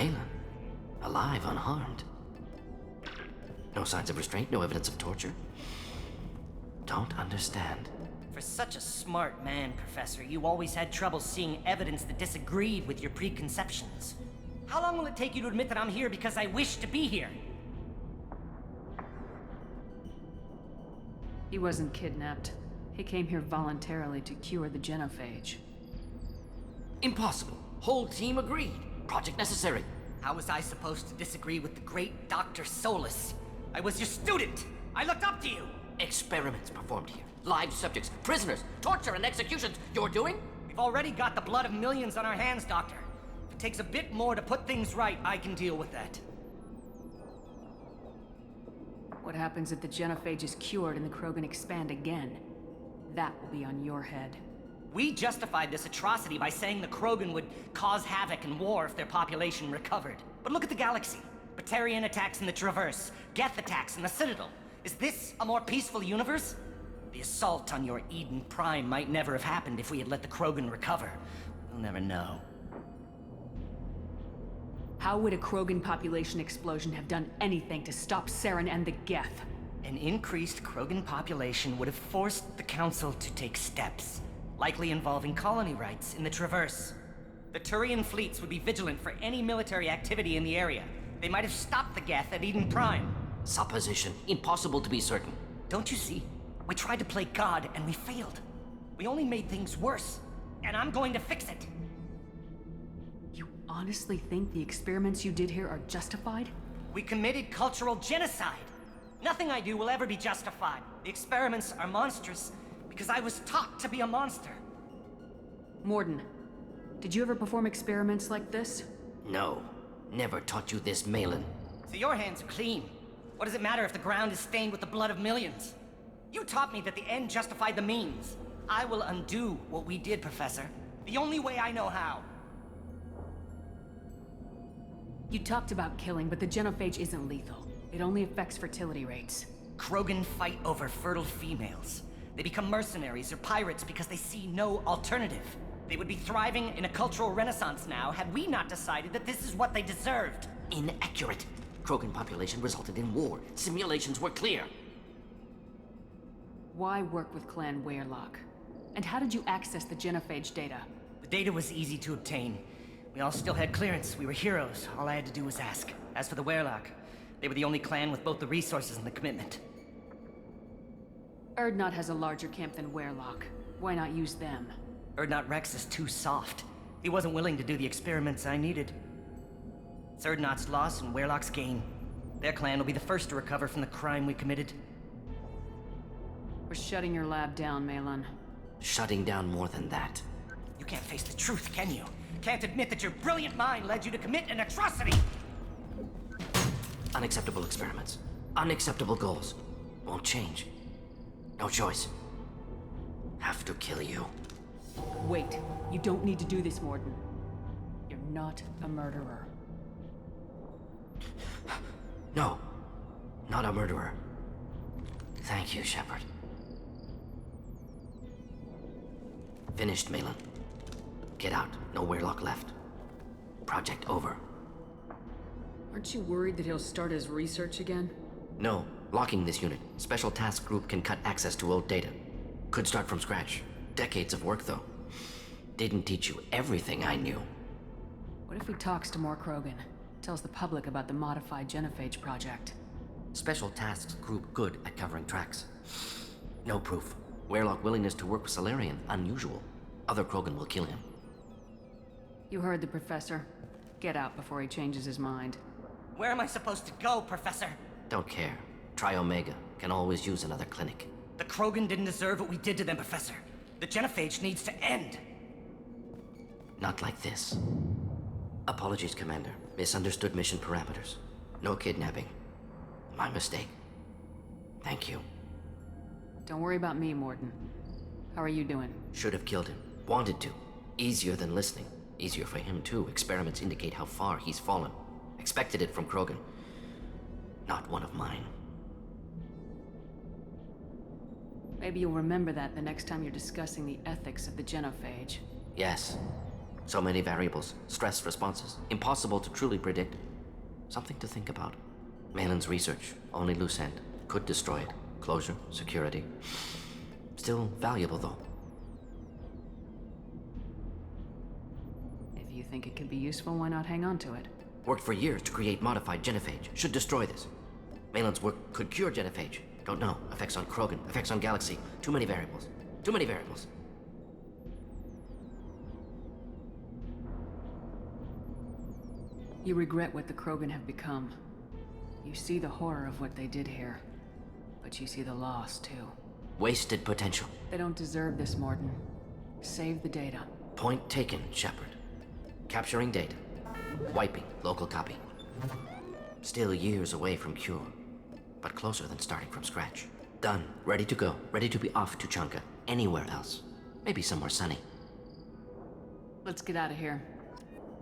Malin, alive, unharmed. No signs of restraint, no evidence of torture. Don't understand. For such a smart man, Professor, you always had trouble seeing evidence that disagreed with your preconceptions. How long will it take you to admit that I'm here because I wish to be here? He wasn't kidnapped. He came here voluntarily to cure the genophage. Impossible. Whole team agreed. Project necessary. How was I supposed to disagree with the great Dr. Solus? I was your student! I looked up to you! Experiments performed here. Live subjects, prisoners, torture and executions. You're doing? We've already got the blood of millions on our hands, Doctor. If it takes a bit more to put things right, I can deal with that. What happens if the genophage is cured and the Krogan expand again? That will be on your head. We justified this atrocity by saying the Krogan would cause havoc and war if their population recovered. But look at the galaxy. Batarian attacks in the Traverse, Geth attacks in the Citadel. Is this a more peaceful universe? The assault on your Eden Prime might never have happened if we had let the Krogan recover. We'll never know. How would a Krogan population explosion have done anything to stop Saren and the Geth? An increased Krogan population would have forced the Council to take steps, likely involving colony rights in the Traverse. The Turian fleets would be vigilant for any military activity in the area. They might have stopped the Geth at Eden Prime. Supposition. Impossible to be certain. Don't you see? We tried to play God and we failed. We only made things worse, and I'm going to fix it. You honestly think the experiments you did here are justified? We committed cultural genocide. Nothing I do will ever be justified. The experiments are monstrous because I was taught to be a monster. Morden, did you ever perform experiments like this? No. Never taught you this, Malin. So your hands are clean. What does it matter if the ground is stained with the blood of millions? You taught me that the end justified the means. I will undo what we did, Professor. The only way I know how. You talked about killing, but the genophage isn't lethal. It only affects fertility rates. Krogan fight over fertile females. They become mercenaries or pirates because they see no alternative. They would be thriving in a cultural renaissance now had we not decided that this is what they deserved. Inaccurate. Krogan population resulted in war. Simulations were clear. Why work with Clan Weyrloc? And how did you access the genophage data? The data was easy to obtain. We all still had clearance. We were heroes. All I had to do was ask. As for the Weyrloc, they were the only clan with both the resources and the commitment. Urdnot has a larger camp than Weyrloc. Why not use them? Urdnot Rex is too soft. He wasn't willing to do the experiments I needed. It's Urdnot's loss and Weyrloc's gain. Their clan will be the first to recover from the crime we committed. We're shutting your lab down, Malin. Shutting down more than that. You can't face the truth, can you? Can't admit that your brilliant mind led you to commit an atrocity! Unacceptable experiments. Unacceptable goals. Won't change. No choice. Have to kill you. Wait. You don't need to do this, Morden. You're not a murderer. No. Not a murderer. Thank you, Shepard. Finished, Malin. Get out. No Weyrloc left. Project over. Aren't you worried that he'll start his research again? No. Locking this unit. Special task group can cut access to old data. Could start from scratch. Decades of work, though. Didn't teach you everything I knew. What if he talks to more Krogan? Tells the public about the modified genophage project? Special tasks group good at covering tracks. No proof. Weyrloc willingness to work with Salarian, unusual. Other Krogan will kill him. You heard the professor. Get out before he changes his mind. Where am I supposed to go, Professor? Don't care. Try Omega. Can always use another clinic. The Krogan didn't deserve what we did to them, Professor. The genophage needs to end. Not like this. Apologies, Commander. Misunderstood mission parameters. No kidnapping. My mistake. Thank you. Don't worry about me, Morden. How are you doing? Should have killed him. Wanted to. Easier than listening. Easier for him, too. Experiments indicate how far he's fallen. Expected it from Krogan. Not one of mine. Maybe you'll remember that the next time you're discussing the ethics of the genophage. Yes. So many variables, stress responses, impossible to truly predict. Something to think about. Malin's research, only loose end, could destroy it. Closure, security. Still valuable, though. If you think it could be useful, why not hang on to it? Worked for years to create modified genophage. Should destroy this. Malin's work could cure genophage. Don't know. Effects on Krogan, effects on Galaxy. Too many variables. Too many variables. You regret what the Krogan have become. You see the horror of what they did here. But you see the loss, too. Wasted potential. They don't deserve this, Mordin. Save the data. Point taken, Shepard. Capturing data. Wiping local copy. Still years away from cure. But closer than starting from scratch. Done. Ready to go. Ready to be off to Chanka. Anywhere else. Maybe somewhere sunny. Let's get out of here.